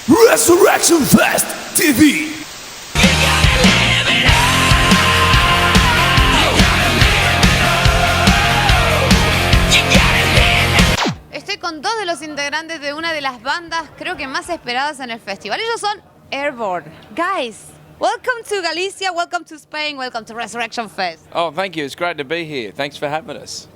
Resurrection Fest TV. Estoy con dos de los integrantes de una de las bandas creo que más esperadas en el festival. Ellos son Airbourne. Guys, welcome to Galicia, welcome to Spain, welcome to Resurrection Fest. Oh, thank you. It's great to be here. Thanks for having us.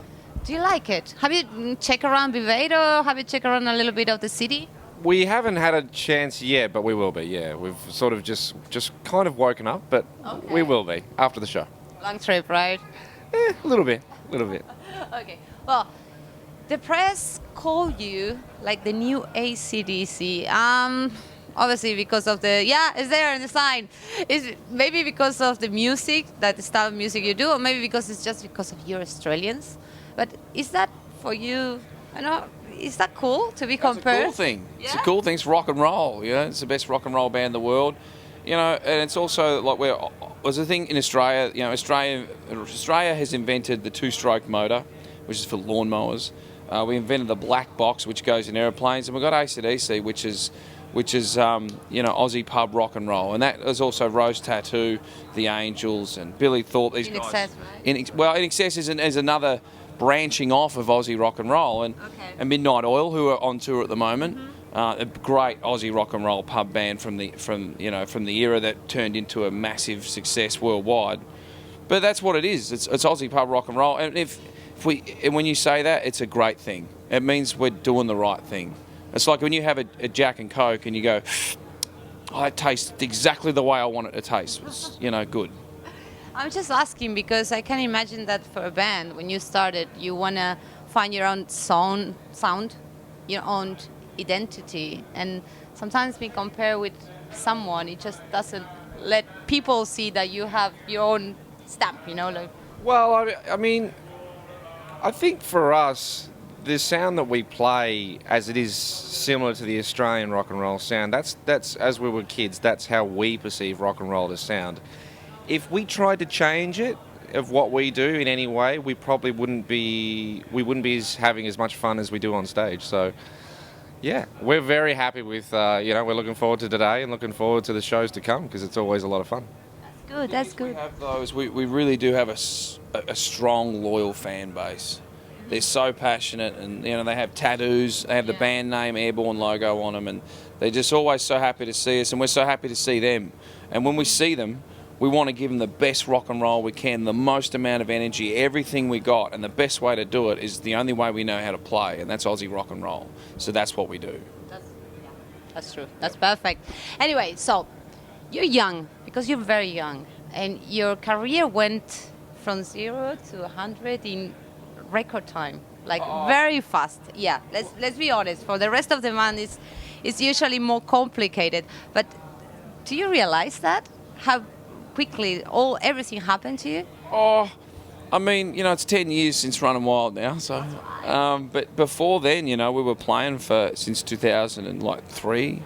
Do you like it? Have you checked around Viveiro? Have you checked around a little bit of the city? We haven't had a chance yet, but we will be, yeah. We've sort of just kind of woken up, but we will be after the show. Long trip, right? A little bit. Okay. Well, the press call you like the new AC/DC. Obviously because of the it's there in the sign. Is it maybe because of the music, that the style of music you do, or maybe because it's just because of you're Australians? But is that for you? I know. Is that cool to be compared? It's a cool thing. Yeah? It's a cool thing. It's rock and roll. You know, it's the best rock and roll band in the world. You know, and it's also like there's a thing in Australia. You know, Australia has invented the two-stroke motor, which is for lawnmowers. We invented the black box, which goes in airplanes, and we've got AC/DC, which is Aussie pub rock and roll, and that is also Rose Tattoo, The Angels, and Billy Thorpe. These guys. In Excess is another branching off of Aussie rock and roll, and Midnight Oil, who are on tour at the moment, a great Aussie rock and roll pub band from the era that turned into a massive success worldwide. But that's what it is. It's Aussie pub rock and roll, and when you say that, it's a great thing. It means we're doing the right thing. It's like when you have a Jack and Coke and you go, oh, it tastes exactly the way I want it to taste. It's, good. I'm just asking because I can imagine that for a band, when you started, you want to find your own sound, your own identity. And sometimes we compare with someone, it just doesn't let people see that you have your own stamp, Well, I mean, I think for us, the sound that we play, as it is similar to the Australian rock and roll sound, that's as we were kids, that's how we perceive rock and roll to sound. If we tried to change it of what we do in any way, we probably wouldn't be having as much fun as we do on stage. So, yeah, we're very happy with we're looking forward to today and looking forward to the shows to come because it's always a lot of fun. That's good. We have those. We really do have a strong, loyal fan base. They're so passionate, and they have tattoos. They have the band name Airbourne logo on them, and they're just always so happy to see us, and we're so happy to see them. And when we see them, we want to give them the best rock and roll we can, the most amount of energy, everything we got, and the best way to do it is the only way we know how to play, and that's Aussie rock and roll. So that's what we do. That's true. That's perfect. Anyway, so you're young, because you're very young, and your career went from 0 to 100 in record time, very fast. Yeah, let's be honest. For the rest of the band, it's usually more complicated. But do you realize that how quickly everything happened to you? Oh, I mean, it's 10 years since Running Wild now. So, but before then, we were playing since 2003.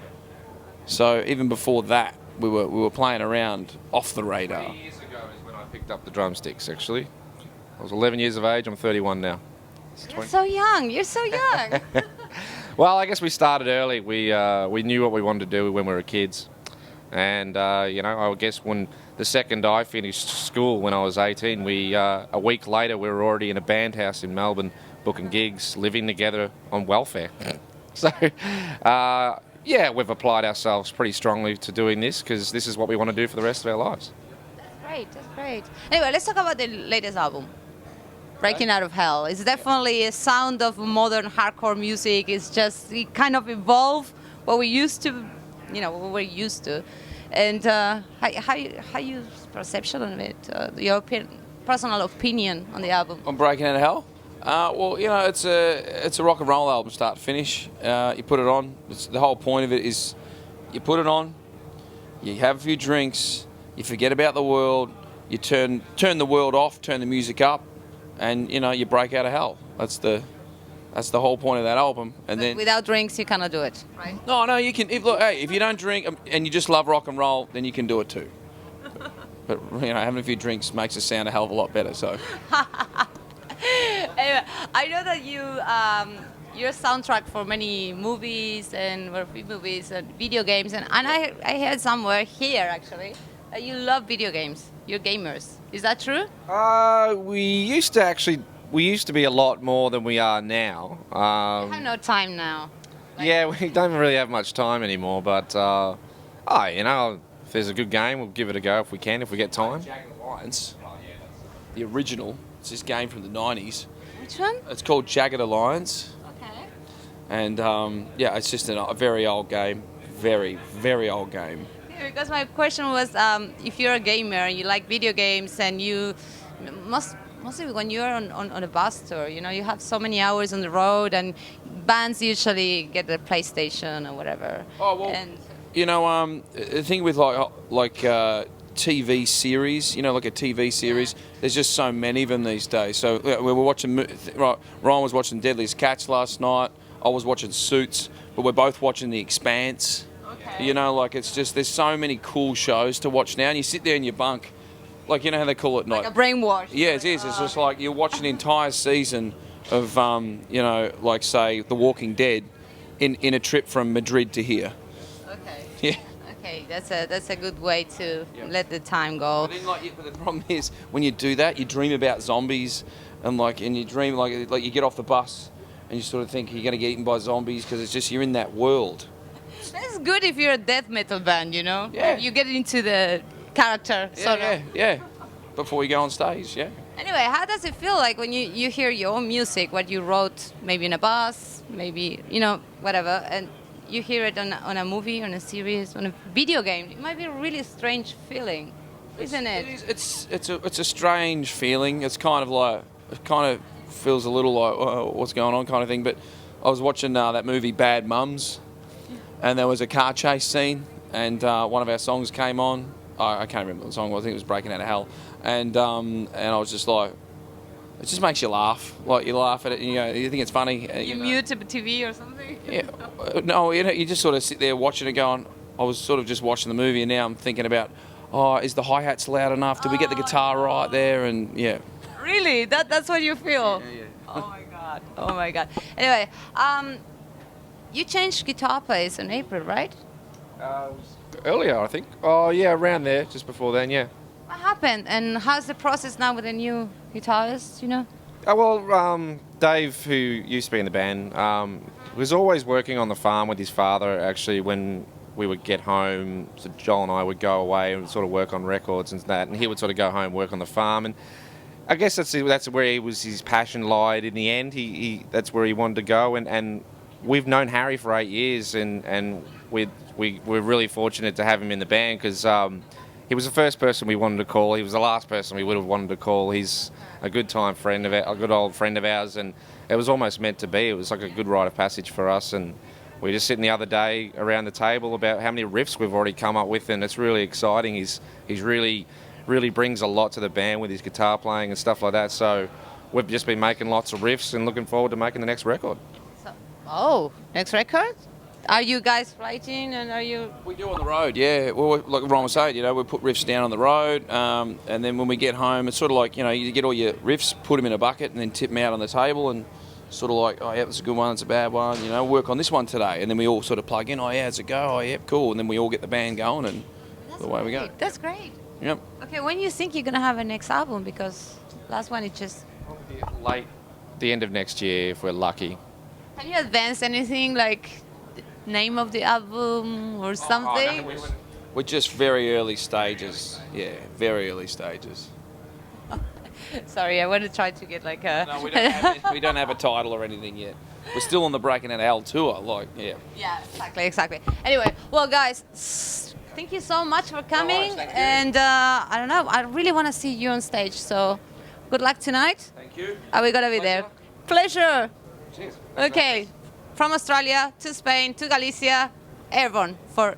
So even before that, we were playing around off the radar. 20 years ago is when I picked up the drumsticks. Actually. I was 11 years of age. I'm 31 now. You're so young. Well, I guess we started early. We knew what we wanted to do when we were kids. And, I guess when the second I finished school when I was 18, a week later we were already in a band house in Melbourne booking gigs, living together on welfare. So, we've applied ourselves pretty strongly to doing this because this is what we want to do for the rest of our lives. That's great. Anyway, let's talk about the latest album. Breakin Outta Hell. It's definitely a sound of modern hardcore music. It kind of evolved what we used to, what we're used to. And how you perception of it, your personal opinion on the album? On Breakin Outta Hell? Well, it's a rock and roll album, start to finish. You put it on. The whole point of it is you put it on, you have a few drinks, you forget about the world, you turn the world off, turn the music up, and you break out of hell. That's the whole point of that album. And then without drinks, you cannot do it, right? No, you can. If you don't drink and you just love rock and roll, then you can do it too. But having a few drinks makes it sound a hell of a lot better. So. Anyway, I know that you're a soundtrack for many movies and movies and video games, and I heard somewhere here actually that you love video games. You're gamers. Is that true? We used to be a lot more than we are now. I have no time now. Yeah, we don't really have much time anymore, but if there's a good game, we'll give it a go if we can, if we get time. Jagged Alliance, the original. It's this game from the 90s. Which one? It's called Jagged Alliance. Okay. And it's just a very old game. Very, very old game. Yeah, because my question was, if you're a gamer and you like video games, and you mostly when you're on a bus tour, you have so many hours on the road, and bands usually get a PlayStation or whatever. Oh well. And the thing with like TV series, like a TV series, there's just so many of them these days. So we were watching, Ryan was watching Deadliest Catch last night. I was watching Suits, but we're both watching The Expanse. Okay. It's just, there's so many cool shows to watch now, and you sit there in your bunk, like, how they call it? like a brainwash. Yeah, it is. It's just like you're watching an entire season of, like, say, The Walking Dead in a trip from Madrid to here. Okay. Yeah. Okay, that's a good way to let the time go. But the problem is, when you do that, you dream about zombies, and you dream like you get off the bus, and you sort of think you're going to get eaten by zombies, because it's just, you're in that world. That's good if you're a death metal band, Yeah. You get into the character, sort of. Yeah. Before you go on stage, yeah. Anyway, how does it feel like when you hear your own music, what you wrote maybe in a bus, maybe, whatever, and you hear it on a movie, on a series, on a video game? It might be a really strange feeling, isn't it? It's a strange feeling. It kind of feels a little like, oh, what's going on kind of thing. But I was watching that movie Bad Mums, and there was a car chase scene, and one of our songs came on. I can't remember what the song was. I think it was Breakin Outta Hell, and I was just like, it just makes you laugh. Like, you laugh at it, and you think it's funny. You mute the TV or something? Yeah. No, you just sort of sit there watching it going, I was sort of just watching the movie, and now I'm thinking about, is the hi-hats loud enough? Did we get the guitar right there? And yeah. Really? That's what you feel? Yeah. Oh my god. Anyway, you changed guitar players in April, right? Earlier, I think. Oh, yeah, around there, just before then, yeah. What happened, and how's the process now with the new guitarist, Dave, who used to be in the band, was always working on the farm with his father. Actually, when we would get home, so Joel and I would go away and sort of work on records and that, and he would sort of go home, work on the farm, and I guess that's where his passion lied in the end. That's where he wanted to go, and we've known Harry for 8 years, and we're really fortunate to have him in the band, because he was the first person we wanted to call. He was the last person we would have wanted to call. He's a good old friend of ours, and it was almost meant to be. It was like a good rite of passage for us, and we were just sitting the other day around the table about how many riffs we've already come up with, and it's really exciting. He's really brings a lot to the band with his guitar playing and stuff like that. So we've just been making lots of riffs and looking forward to making the next record. Next record? Are you guys writing, and are you... We do on the road, yeah. Well, like Ron was saying, we put riffs down on the road, and then when we get home, it's sort of like, you get all your riffs, put them in a bucket, and then tip them out on the table, and sort of like, oh yeah, that's a good one, it's a bad one, work on this one today, and then we all sort of plug in, oh yeah, it's a go, oh yeah, cool, and then we all get the band going, and away we go. That's great. Yep. Okay, when you think you're going to have a next album, because last one is just... Late, the end of next year, if we're lucky. Can you advance anything, like the name of the album or something? We're just very early stages. Yeah, very early stages. Sorry, I want to try to get like a... No, we don't have a title or anything yet. We're still on the Breakin Outta Hell tour, Yeah, exactly. Anyway, well, guys, thank you so much for coming. And I don't know, I really want to see you on stage. So good luck tonight. Thank you. Are we going to be there? Pleasure. Cheers. Okay, from Australia to Spain to Galicia, Airbourne for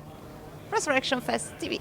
Resurrection Fest TV.